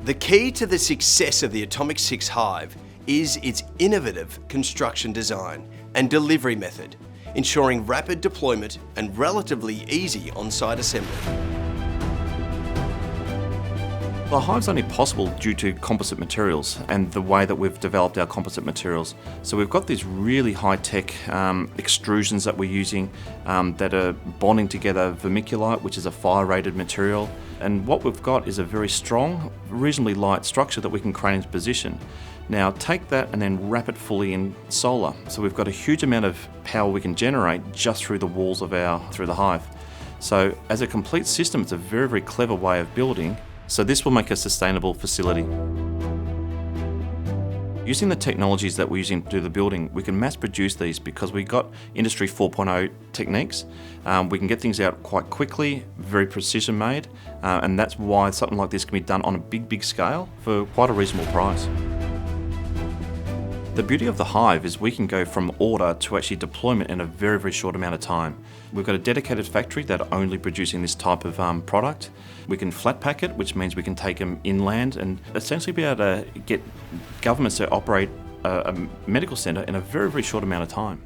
The key to the success of the Atomic 6 Hive is its innovative construction design and delivery method, ensuring rapid deployment and relatively easy on-site assembly. The Hive's only possible due to composite materials and the way that we've developed our composite materials. So we've got these really high-tech extrusions that we're using that are bonding together vermiculite, which is a fire-rated material. And what we've got is a very strong, reasonably light structure that we can crane into position. Now take that and then wrap it fully in solar. So we've got a huge amount of power we can generate just through the walls of through the Hive. So as a complete system, it's a very, very clever way of building. So this will make a sustainable facility. Using the technologies that we're using to do the building, we can mass produce these because we've got Industry 4.0 techniques. We can get things out quite quickly, very precision made, and that's why something like this can be done on a big scale for quite a reasonable price. The beauty of the Hive is we can go from order to actually deployment in a very, very short amount of time. We've got a dedicated factory that are only producing this type of product. We can flat pack it, which means we can take them inland and essentially be able to get governments to operate a medical centre in a very, very short amount of time.